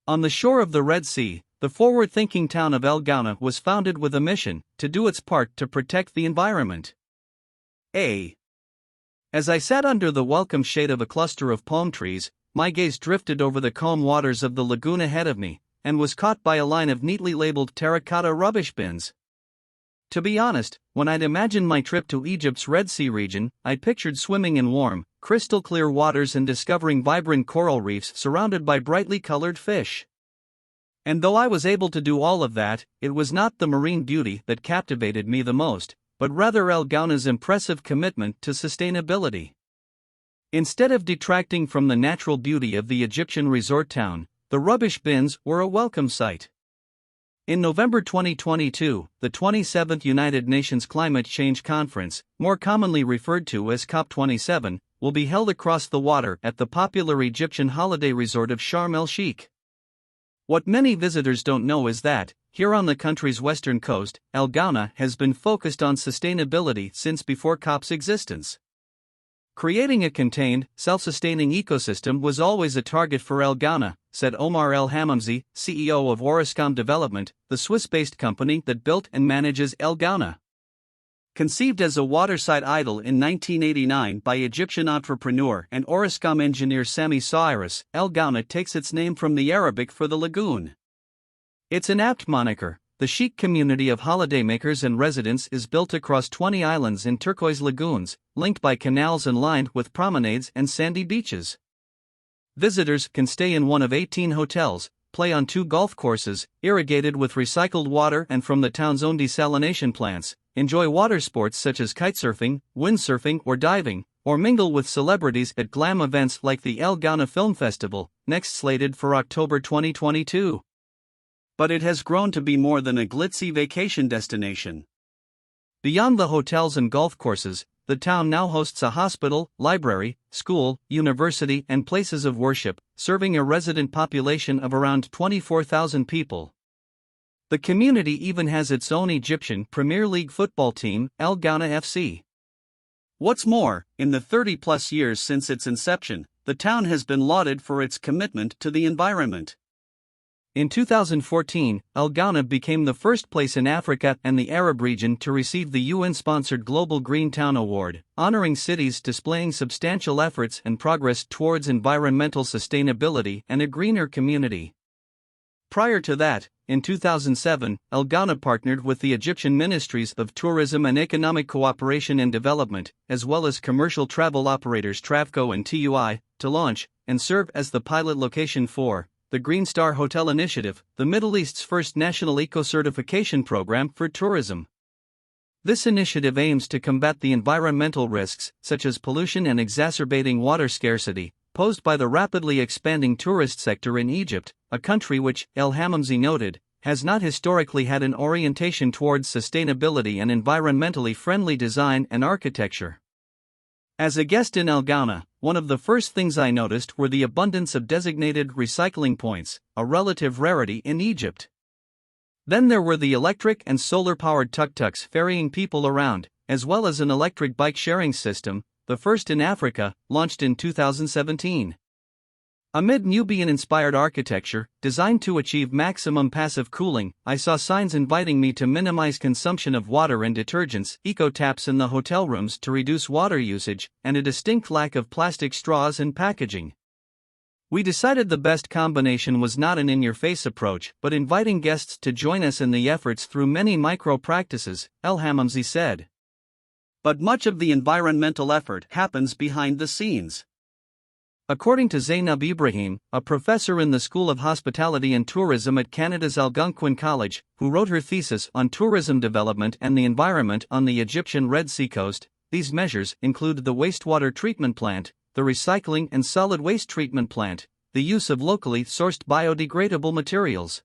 On the shore of the Red Sea, the forward-thinking town of El Gauna was founded with a mission to do its part to protect the environment. As I sat under the welcome shade of a cluster of palm trees, my gaze drifted over the calm waters of the lagoon ahead of me, and was caught by a line of neatly labeled terracotta rubbish bins. To be honest, when I'd imagined my trip to Egypt's Red Sea region, I'd pictured swimming in warm, crystal-clear waters and discovering vibrant coral reefs surrounded by brightly colored fish. And though I was able to do all of that, it was not the marine beauty that captivated me the most, but rather El Gauna's impressive commitment to sustainability. Instead of detracting from the natural beauty of the Egyptian resort town, the rubbish bins were a welcome sight. In November 2022, the 27th United Nations Climate Change Conference, more commonly referred to as COP27, will be held across the water at the popular Egyptian holiday resort of Sharm el-Sheikh. What many visitors don't know is that, here on the country's western coast, El Gauna has been focused on sustainability since before COP's existence. Creating a contained, self-sustaining ecosystem was always a target for El Gauna, said Omar El Hamamzi, CEO of Orascom Development, the Swiss-based company that built and manages El Gauna. Conceived as a waterside idol in 1989 by Egyptian entrepreneur and Orascom engineer Sami Sawiris, El Gauna takes its name from the Arabic for the lagoon. It's an apt moniker. The chic community of holidaymakers and residents is built across 20 islands in turquoise lagoons, linked by canals and lined with promenades and sandy beaches. Visitors can stay in one of 18 hotels, play on 2 golf courses, irrigated with recycled water and from the town's own desalination plants, enjoy water sports such as kitesurfing, windsurfing or diving, or mingle with celebrities at glam events like the El Gauna Film Festival, next slated for October 2022. But it has grown to be more than a glitzy vacation destination. Beyond the hotels and golf courses, the town now hosts a hospital, library, school, university, and places of worship, serving a resident population of around 24,000 people. The community even has its own Egyptian Premier League football team, El Gauna FC. What's more, in the 30-plus years since its inception, the town has been lauded for its commitment to the environment. In 2014, El Gauna became the first place in Africa and the Arab region to receive the UN-sponsored Global Green Town Award, honoring cities displaying substantial efforts and progress towards environmental sustainability and a greener community. Prior to that, in 2007, El Gauna partnered with the Egyptian Ministries of Tourism and Economic Cooperation and Development, as well as commercial travel operators Travco and TUI, to launch and serve as the pilot location for the Green Star Hotel Initiative, the Middle East's first national eco-certification program for tourism. This initiative aims to combat the environmental risks, such as pollution and exacerbating water scarcity, posed by the rapidly expanding tourist sector in Egypt, a country which, El Hamamzi noted, has not historically had an orientation towards sustainability and environmentally friendly design and architecture. As a guest in El Gauna, one of the first things I noticed were the abundance of designated recycling points, a relative rarity in Egypt. Then there were the electric and solar-powered tuk-tuks ferrying people around, as well as an electric bike-sharing system, the first in Africa, launched in 2017. Amid Nubian-inspired architecture, designed to achieve maximum passive cooling, I saw signs inviting me to minimize consumption of water and detergents, eco-taps in the hotel rooms to reduce water usage, and a distinct lack of plastic straws and packaging. We decided the best combination was not an in-your-face approach, but inviting guests to join us in the efforts through many micro-practices, El Hamamzi said. But much of the environmental effort happens behind the scenes. According to Zainab Ibrahim, a professor in the School of Hospitality and Tourism at Canada's Algonquin College, who wrote her thesis on tourism development and the environment on the Egyptian Red Sea coast, these measures include the wastewater treatment plant, the recycling and solid waste treatment plant, the use of locally sourced biodegradable materials.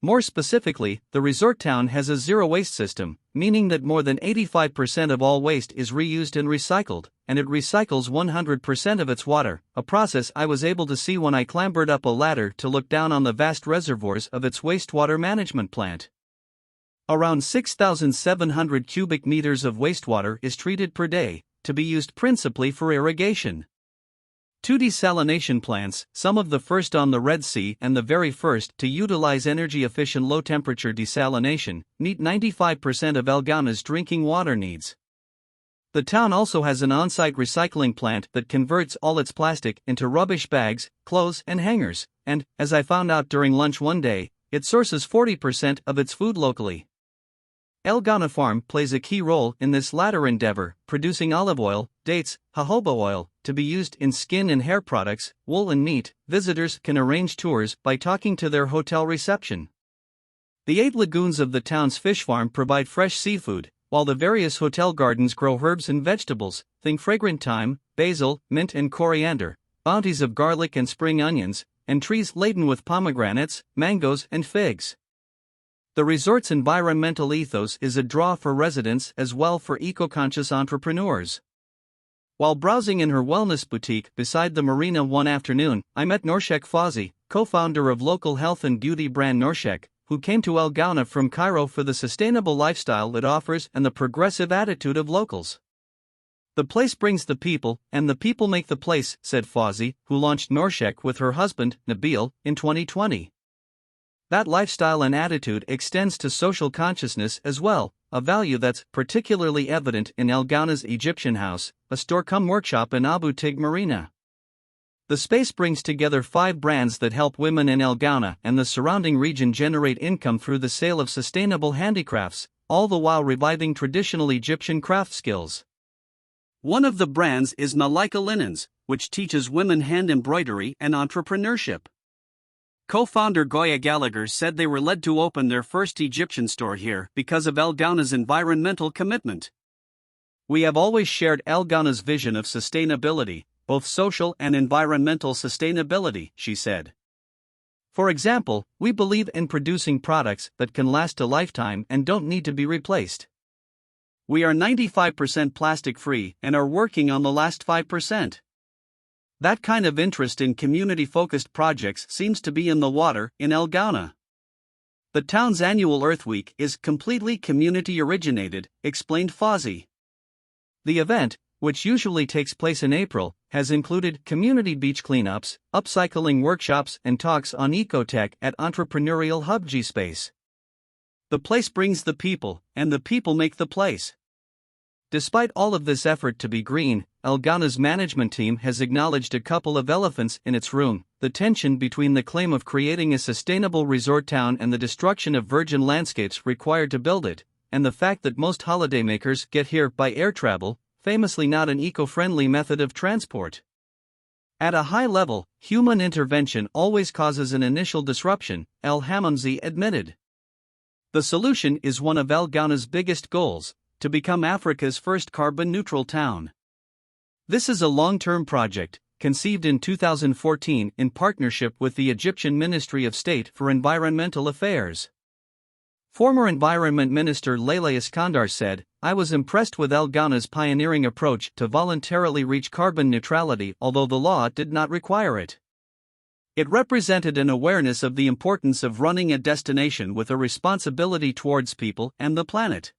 More specifically, the resort town has a zero-waste system, meaning that more than 85% of all waste is reused and recycled, and it recycles 100% of its water, a process I was able to see when I clambered up a ladder to look down on the vast reservoirs of its wastewater management plant. Around 6,700 cubic meters of wastewater is treated per day, to be used principally for irrigation. Two desalination plants, some of the first on the Red Sea and the very first to utilize energy-efficient low-temperature desalination, meet 95% of Elgana's drinking water needs. The town also has an on-site recycling plant that converts all its plastic into rubbish bags, clothes, and hangers, and, as I found out during lunch one day, it sources 40% of its food locally. Elgana Farm plays a key role in this latter endeavor, producing olive oil, dates, jojoba oil, to be used in skin and hair products, wool and meat. Visitors can arrange tours by talking to their hotel reception. The 8 lagoons of the town's fish farm provide fresh seafood, while the various hotel gardens grow herbs and vegetables, think fragrant thyme, basil, mint and coriander, bounties of garlic and spring onions, and trees laden with pomegranates, mangoes and figs. The resort's environmental ethos is a draw for residents as well for eco-conscious entrepreneurs. While browsing in her wellness boutique beside the marina one afternoon, I met Norshek Fawzi, co-founder of local health and beauty brand Norshek, who came to Elgana from Cairo for the sustainable lifestyle it offers and the progressive attitude of locals. "The place brings the people, and the people make the place," said Fawzi, who launched Norshek with her husband, Nabil, in 2020. That lifestyle and attitude extends to social consciousness as well, a value that's particularly evident in Elgana's Egyptian House, a store-cum-workshop in Abu Tig Marina. The space brings together 5 brands that help women in Elgana and the surrounding region generate income through the sale of sustainable handicrafts, all the while reviving traditional Egyptian craft skills. One of the brands is Malaika Linens, which teaches women hand embroidery and entrepreneurship. Co-founder Goya Gallagher said they were led to open their first Egyptian store here because of Elgana's environmental commitment. "We have always shared Elgana's vision of sustainability, both social and environmental sustainability," she said. "For example, we believe in producing products that can last a lifetime and don't need to be replaced. We are 95% plastic-free and are working on the last 5%. That kind of interest in community-focused projects seems to be in the water in Elgana." The town's annual Earth Week is completely community-originated, explained Fawzi. The event, which usually takes place in April, has included community beach cleanups, upcycling workshops and talks on ecotech at entrepreneurial hub G-Space. "The place brings the people, and the people make the place." Despite all of this effort to be green, Elgana's management team has acknowledged a couple of elephants in its room: the tension between the claim of creating a sustainable resort town and the destruction of virgin landscapes required to build it, and the fact that most holidaymakers get here by air travel, famously not an eco-friendly method of transport. At a high level, human intervention always causes an initial disruption, El Hamamzi admitted. The solution is one of Elgana's biggest goals: to become Africa's first carbon-neutral town. This is a long-term project, conceived in 2014 in partnership with the Egyptian Ministry of State for Environmental Affairs. Former Environment Minister Leila Iskandar said, "I was impressed with Elgana's pioneering approach to voluntarily reach carbon neutrality, although the law did not require it. It represented an awareness of the importance of running a destination with a responsibility towards people and the planet."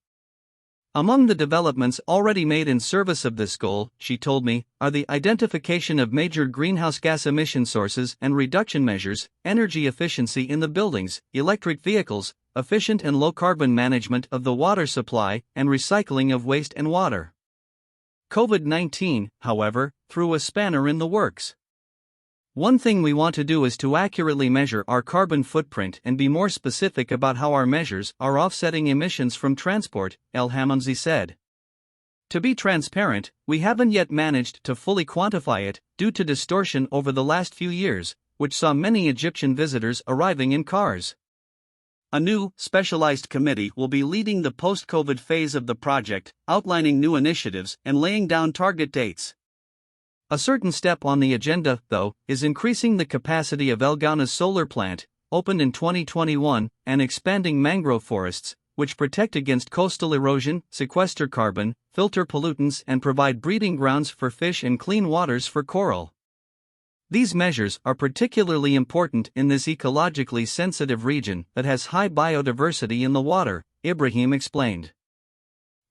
Among the developments already made in service of this goal, she told me, are the identification of major greenhouse gas emission sources and reduction measures, energy efficiency in the buildings, electric vehicles, efficient and low-carbon management of the water supply, and recycling of waste and water. COVID-19, however, threw a spanner in the works. "One thing we want to do is to accurately measure our carbon footprint and be more specific about how our measures are offsetting emissions from transport," El Hamamzi said. "To be transparent, we haven't yet managed to fully quantify it, due to distortion over the last few years, which saw many Egyptian visitors arriving in cars." A new, specialized committee will be leading the post-COVID phase of the project, outlining new initiatives and laying down target dates. A certain step on the agenda, though, is increasing the capacity of Elgana's solar plant, opened in 2021, and expanding mangrove forests, which protect against coastal erosion, sequester carbon, filter pollutants, and provide breeding grounds for fish and clean waters for coral. These measures are particularly important in this ecologically sensitive region that has high biodiversity in the water, Ibrahim explained.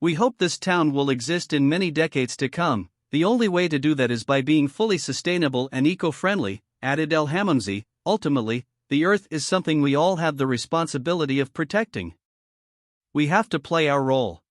"We hope this town will exist in many decades to come, The only way to do that is by being fully sustainable and eco-friendly, added El Hamonzi. Ultimately, the Earth is something we all have the responsibility of protecting. We have to play our role.